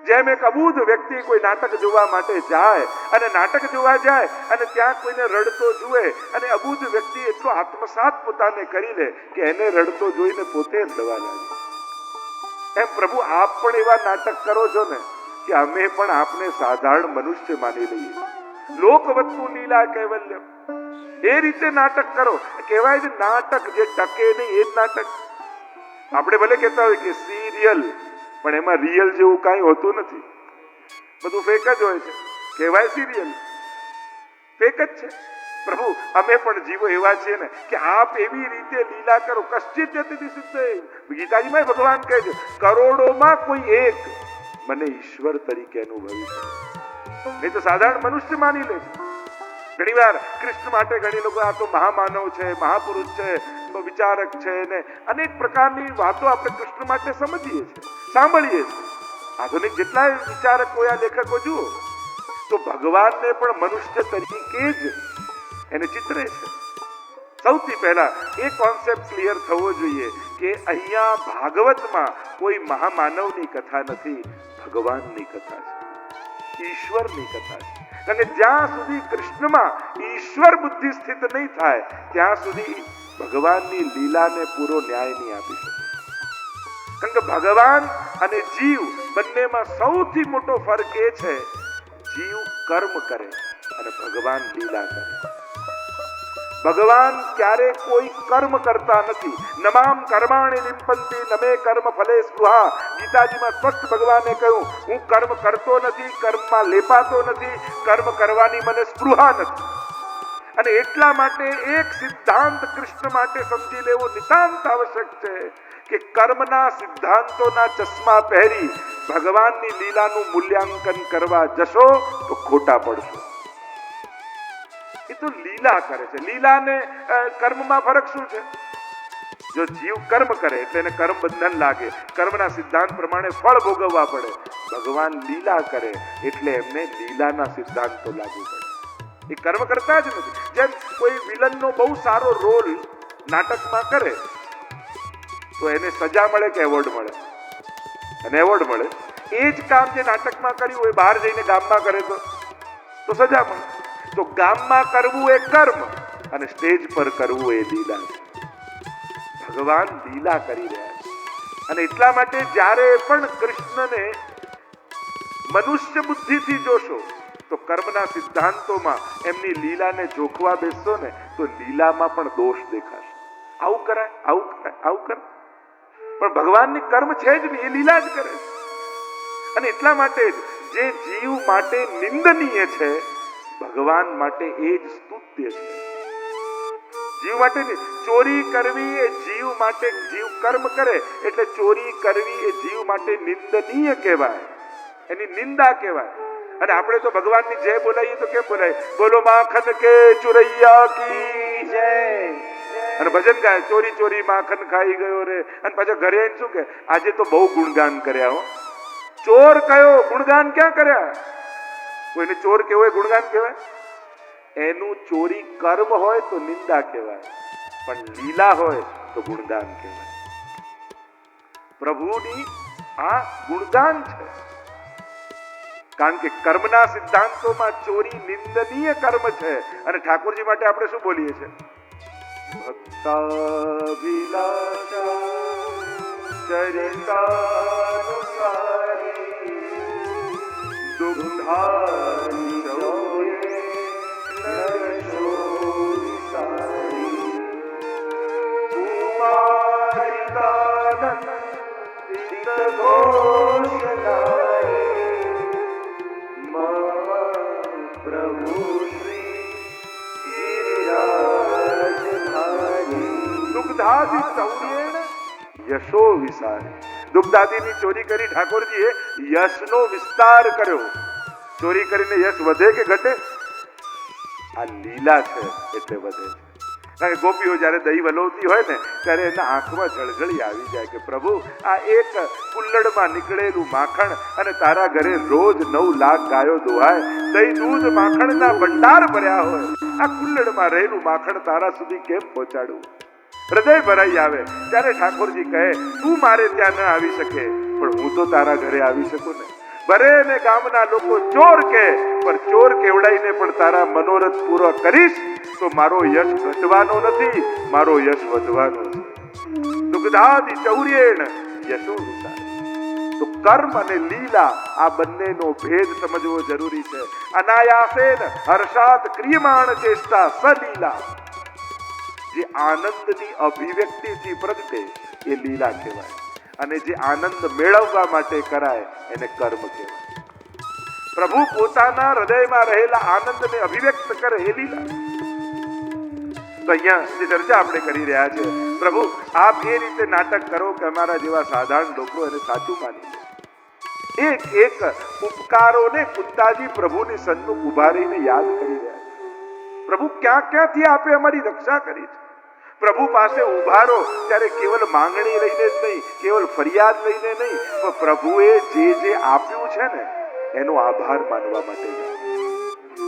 જેમ એક અબૂધ વ્યક્તિ કોઈ નાટક જોવા માટે જાય અને નાટક જોવા જાય અને ત્યાં કોઈને રડતો જુએ અને અબૂધ વ્યક્તિ એટલો આત્મસાત પોતાને કરી લે કે એને રડતો જોઈને પોતે જ રડવા લાગે। એમ પ્રભુ આપ પણ એવા નાટક કરો છો ને કે અમે પણ આપને સાધારણ મનુષ્ય માની લઈએ। લોકવત્તુ લીલા કૈવલ્યમ, એ રીતે નાટક કરો। કહેવાય છે નાટક જે ટકે નહીં એ જ નાટક। આપણે ભલે કહેતા હોય કે સિરિયલ, પણ એમાં રિયલ જેવું કાંઈ હોતું નથી, બધું ફેક જ હોય છે। કહેવાય સિરિયલ, ફેક જ છે। પ્રભુ અમે પણ જીવો એવા છીએ ને કે આપ એવી રીતે લીલા કરો। કશ્ચિત યતિતિ સિદ્ધે, ગીતાજીમાં ભગવાન કહે છે કરોડોમાં કોઈ એક મને ઈશ્વર તરીકે અનુભવી શકે, નહીં તો સાધારણ મનુષ્ય માની લે છે। ઘણી વાર કૃષ્ણ માટે ઘણી લોકો આ તો મહામાનવ છે, મહાપુરુષ છે, વિચારક છે ને અનેક પ્રકારની વાતો આપણે કૃષ્ણ માટે સમજીએ છીએ, સાંભળીએ છીએ। આધુનિક જેટલા વિચારક કોઈ આ લેખકો જુઓ તો ભગવાનને પણ મનુષ્ય તરીકે જ એને ચિત્રે છે। સૌથી પહેલા એ કોન્સેપ્ટ ક્લિયર થવો જોઈએ કે અહીંયા ભાગવતમાં કોઈ મહામાનવની કથા નથી, ભગવાનની કથા છે, ઈશ્વરની કથા છે। અને જ્યાં સુધી કૃષ્ણમાં ઈશ્વર બુદ્ધિ સ્થિત નહીં થાય ત્યાં સુધી ભગવાનની લીલાને પૂરો ન્યાય નહીં આપી શકે। કારણ કે ભગવાન અને જીવ બંનેમાં સૌથી મોટો ફરક એ છે, જીવ કર્મ કરે અને ભગવાન લીલા કરે। ભગવાન ક્યારે કોઈ કર્મ કરતા નથી। નમામ કર્માણિ લિંપંતિ નમે કર્મ ફલે સ્પૃહા, ગીતાજીમાં સ્પષ્ટ ભગવાને કહ્યું હું કર્મ કરતો નથી, કર્મમાં લેપાતો નથી, કર્મ કરવાની મને સ્પૃહા નથી। અને એટલા માટે એક સિદ્ધાંત કૃષ્ણ માટે સમજી લેવો નિતાંત આવશ્યક છે કે કર્મના સિદ્ધાંતોના ચશ્મા પહેરી ભગવાનની લીલાનું મૂલ્યાંકન કરવા જશો તો ખોટા પડશો। એ તો લીલા કરે છે, લીલાને કર્મમાં ફરક શું છે? જો જીવ કર્મ કરે એટલે એને કર્મ બંધન લાગે, કર્મના સિદ્ધાંત પ્રમાણે ફળ ભોગવવા પડે। ભગવાન લીલા કરે એટલે એમને લીલાના સિદ્ધાંતો લાગુ પડે, એ કર્મ કરતા જ નથી। જેમ કોઈ વિલનનો બહુ સારો રોલ નાટકમાં કરે તો એને સજા મળે કે એવોર્ડ મળે? અને એવોર્ડ મળે। એ જ કામ જે નાટકમાં કર્યું હોય બહાર જઈને ગામમાં કરે તો સજા મળે। તો ગામમાં કરવું એ કર્મ અને સ્ટેજ પર કરવું એ લીલા છે। ભગવાન લીલા કરી રહ્યા છે અને એટલા માટે જ્યારે પણ કૃષ્ણને મનુષ્ય બુદ્ધિથી જોશો તો કર્મના સિદ્ધાંતોમાં એમની લીલાને જોખવા બેસશો ને તો લીલામાં પણ દોષ દેખાશે। આવું કરાય, આવું કરાય, આવું કરાય, પણ ભગવાનની કર્મ છે જ નહીં, એ લીલા જ કરે છે। અને એટલા માટે જે જીવ માટે નિંદનીય છે ભગવાન માટે એ જ સ્તુત્ય છે। જીવ માટે ચોરી કરવી એ જીવ માટે, જીવ કર્મ કરે એટલે ચોરી કરવી એ જીવ માટે નિંદનીય કહેવાય, એની નિંદા કહેવાય। અને આપણે તો ભગવાનની જય બોલાવીએ તો કેમ બોલાય? બોલો માખન કે ચુરૈયા કી જય, અને ભજન ગાય ચોરી ચોરી માખન ખાઈ ગયો રે, અને પાછા ઘરે આવીને શું કે આજે તો બહુ ગુણગાન કર્યા હો। ચોર કયો, ગુણગાન ક્યાં કર્યા? કોઈને ચોર કહેવાય ગુણગાન કહેવાય? એનું ચોરી કર્મ હોય તો નિંદા કહેવાય, પણ લીલા હોય તો ગુણગાન કહેવાય। પ્રભુની આ ગુણગાન છે, કારણ કે કર્મના સિદ્ધાંતોમાં ચોરી નિંદનીય કર્મ છે। અને ઠાકોરજી માટે આપણે શું બોલીએ છીએ? ભક્તાભિલાષા ચરિતાનુસારી દુગ્ધાની ચૌરે નરશોષારી કુમારિકાનંદ ઘોષનાય પ્રભુ શ્રી ગિરિરાજધારી દુગ્ધાદિ ચૌર્યેણ યશો વિસારે। દુગ્ધાદિની ચોરી કરી ઠાકોરજીએ યશનો વિસ્તાર કર્યો। ચોરી કરીને યશ વધે કે ઘટે? આ લીલા છે એટલે વધે છે। કારણ કે ગોપીઓ જ્યારે દહીં વલોવતી હોય ને ત્યારે એના આંખમાં જળજળી આવી જાય કે પ્રભુ આ એક કુલ્લડમાં નીકળેલું માખણ અને તારા ઘરે રોજ 9 લાખ ગાયો દોહાય, દહીં દૂધ માખણના ભંડાર ભર્યા હોય, આ કુલ્લડમાં રહેલું માખણ તારા સુધી કેમ પહોંચાડવું? હૃદય ભરાઈ આવે ત્યારે ઠાકોરજી કહે તું મારે ત્યાં ન આવી શકે પણ હું તો તારા ઘરે આવી શકું ને। ભરે ને ગામના લોકો ચોર કે, પણ ચોર કેવડાઈને પણ તારા મનોરથ પૂરો કરીશ તો મારો યશ ઘટવાનો નથી, મારો યશ વધવાનો છે. દુગ્ધાદિ ચૌર્યેણ યશો વિશાળ. તો કર્મ અને લીલા આ બંનેનો ભેદ સમજવો જરૂરી છે. અનાયાસેન હર્ષાત ક્રિયમાણ ચેષ્ટા સલીલા. જે આનંદની અભિવ્યક્તિથી પ્રગટે એ લીલા કહેવાય, અને જે આનંદ મેળવવા માટે કરાય એને કર્મ કહેવાય. પ્રભુ પોતાના હૃદયમાં રહેલા આનંદને અભિવ્યક્ત કરે એ લીલા. તો અહીંયા જે ચર્ચા આપણે કરી રહ્યા છે, પ્રભુ આપ એ રીતે નાટક કરો કે અમારા જેવા સાધારણ લોકો એને સાચું માની લે. એક એક ઉપકારોને કુંતાજી પ્રભુની સન્મુખ ઉભા રહીને યાદ કરી રહ્યા છે. પ્રભુ ક્યાં ક્યાંથી આપે અમારી રક્ષા કરી છે. પ્રભુ પાસે ઉભા રહો ત્યારે કેવલ માંગણી લઈને જ નહીં, કેવલ ફરિયાદ લઈને નહીં, પણ પ્રભુએ જે આપ્યું છે ને એનો આભાર માનવા માટે જાય.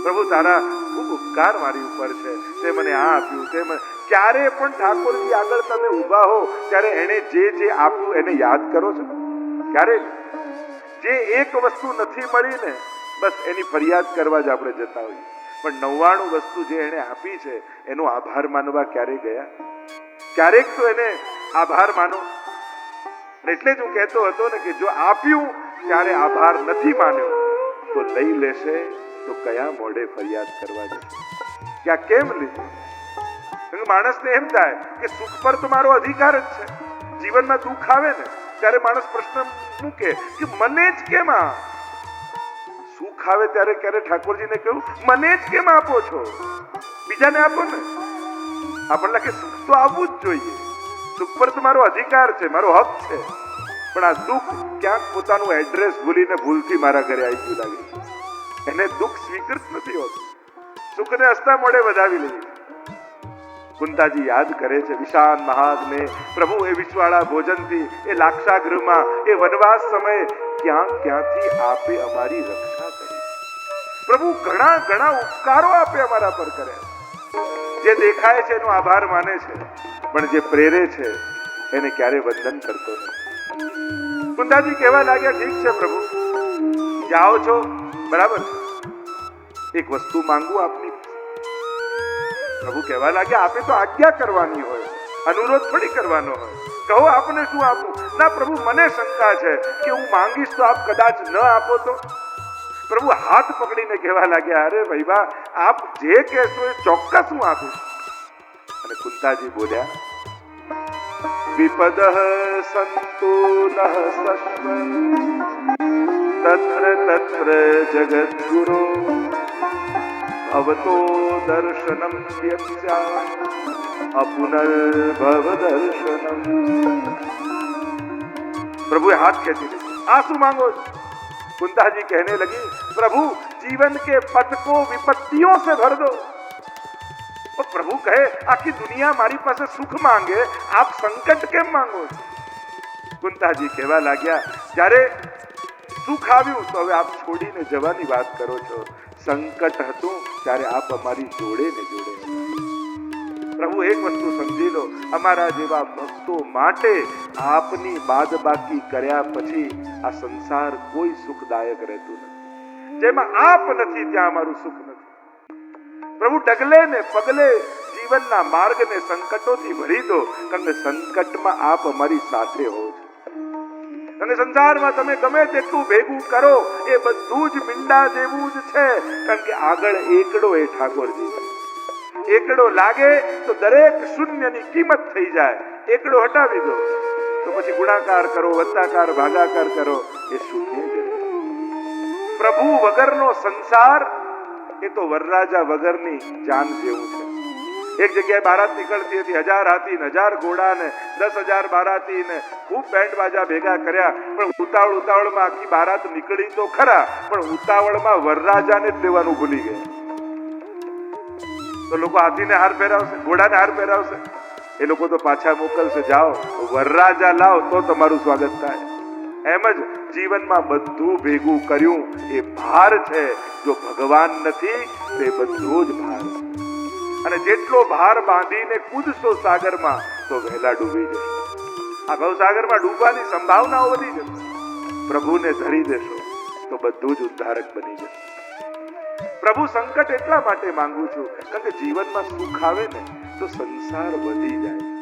પ્રભુ તારા ખૂબ ઉપકાર મારી ઉપર છે, તે મને આ આપ્યું, તે મને ક્યારે પણ ઠાકોરજી આગળ તમે ઉભા હો ત્યારે એને જે આપ્યું એને યાદ કરો છો ક્યારે? જે એક વસ્તુ નથી મળી ને બસ એની ફરિયાદ કરવા જ આપણે જતા હોઈએ, પણ 99 વસ્તુ જે એને આપી છે એનો આભાર માનવા ક્યારે ગયા? ક્યારેક તો એને આભાર માનો. એટલે જ હું કહેતો હતો ને કે જો આપ્યું ત્યારે આભાર નથી માન્યો તો લઈ લેશે તો કયા મોઢે ફરિયાદ કરવા જશે? કે આ કેમ લીધું? માણસને એમ થાય કે સુખ પર તો મારો અધિકાર જ છે. જીવનમાં દુઃખ આવે ને ત્યારે માણસ પ્રશ્ન મૂકે કે મને જ કેમ આ? સુખ આવે ત્યારે ક્યારે ઠાકોરજીને કહ્યું મને જ કેમ આપો છો? બીજાને આપો ને. આપણને કે સુખ તો આવવું જ જોઈએ, સુખ પર તો મારો અધિકાર છે, મારો હક છે. પણ આ દુઃખ ક્યાંક પોતાનું એડ્રેસ ભૂલીને ભૂલથી મારા ઘરે આવી ગયું લાગે. એને દુઃખ સ્વીકૃત નથી હોતું, સુખને હસતા મોઢે વધાવી લઈએ. કુંતાજી યાદ કરે છે વિશાન મહાત્મે પ્રભુ એ વિશ્વાળા ભોજનથી, એ લાક્ષાગૃહમાં, એ વનવાસ સમયે ક્યાંથી આપે અમારી રક્ષા કરી. પ્રભુ ઘણા ઘણા ઉપકારો આપે અમારા પર કર્યા. જે દેખાય છે એનો આભાર માને છે, પણ જે પ્રેરે છે એને ક્યારે વંદન કરતો નથી. કુંતાજી કહેવા લાગ્યા ઠીક છે પ્રભુ, જાઓ છો બરાબર, એક વસ્તુ માંગુ આપની. પ્રભુ કહેવા લાગ્યા આપે તો આજ્ઞા કરવાની હોય, અનુરોધ થોડી કરવાનો હોય. કહો આપને શું આપું? ના પ્રભુ મને શંકા છે કે હું માંગીશ તો આપ કદાચ ન આપો તો. પ્રભુ હાથ પકડીને કહેવા લાગ્યા અરે ભૈબા આપ જે કહેશો એ ચોક્કસ હું આપીશ. અને કુંતાજી બોલ્યા વિપદ સંતો નઃ સશ્વ તત્ર તત્ર જગદ્ગુરો ભવતો દર્શનમ વ્યક્ષ્યા અપુનર્ભવ દર્શનમ. પ્રભુએ હાથ ખેંચી લીધો. આ શું માંગો છો? कुंताजी कहने लगी प्रभु जीवन के पथ को विपत्तियों से भर दो. और प्रभु कहे आखी दुनिया मारी પાસે સુખ માંગે, આપ સંકટ કેમ માંગો છો? કુંતાજી કહેવા લાગ્યા જ્યારે સુખ આવ્યું તો હવે આપ છોડીને જવાની વાત કરો છો, સંકટ હતું ત્યારે આપ અમારી જોડે ને જોડે. પ્રભુ એક વસ્તુ સમજી લો, અમારા જેવા ભક્તો માટે આપની બાદબાકી કર્યા પછી આ સંસાર કોઈ સુખદાયક રહેતું નથી. જેમાં આપ નથી ત્યાં અમારું સુખ નથી. પ્રભુ ડગલે ને પગલે જીવનના માર્ગને સંકટોથી ભરી દો, કારણ કે સંકટમાં આપ અમારી સાથે હો છો. અને સંસારમાં તમે ગમે તેટલું ભેગું કરો એ બધું જ મીંડા જેવું જ છે, કારણ કે આગળ એકડો એ ઠાકોરજી. એકડો લાગે તો દરેક શૂન્યની કિંમત થઈ જાય. એકડો હટાવી દો તો પછી ગુણાકાર કરો, વત્તાકાર, ભાગાકાર કરો, એ શૂન્ય જ રહે. પ્રભુ વગરનો સંસાર એ તો વરરાજા વગરની જાન જેવું છે. એક જગ્યાએ બારાત નીકળતી હતી, 1000 હાથી ને 1000 ઘોડા ને 10,000 બારાતી ને ખૂબ બેન્ડ બાજા ભેગા કર્યા, પણ ઉતાવળમાં આખી બારાત નીકળી તો ખરા, પણ ઉતાવળમાં વરરાજાને જ લેવાનું ભૂલી ગયા. તો લોકો હાથીને હાર પહેરાવશે, ઘોડાને હાર પહેરાવશે, એ લોકો તો પાછા મોકલશે, જાઓ વરરાજા લાવો તો તમારું સ્વાગત થાય. એમ જ જીવનમાં બધું ભેગું કર્યું એ ભાર છે, જો ભગવાન નથી તે બધું જ ભાર. અને જેટલો ભાર બાંધીને કૂદશો સાગરમાં તો વહેલા ડૂબી જશો. આ ભવસાગરમાં ડૂબવાની સંભાવનાઓ વધી જશે. પ્રભુને ધરી દેશો તો બધું જ ઉદ્ધારક બની જશે. પ્રભુ સંકટ એટલા માટે માંગુ છું કારણ કે જીવનમાં સુખ આવે ને તો સંસાર વધી જાય.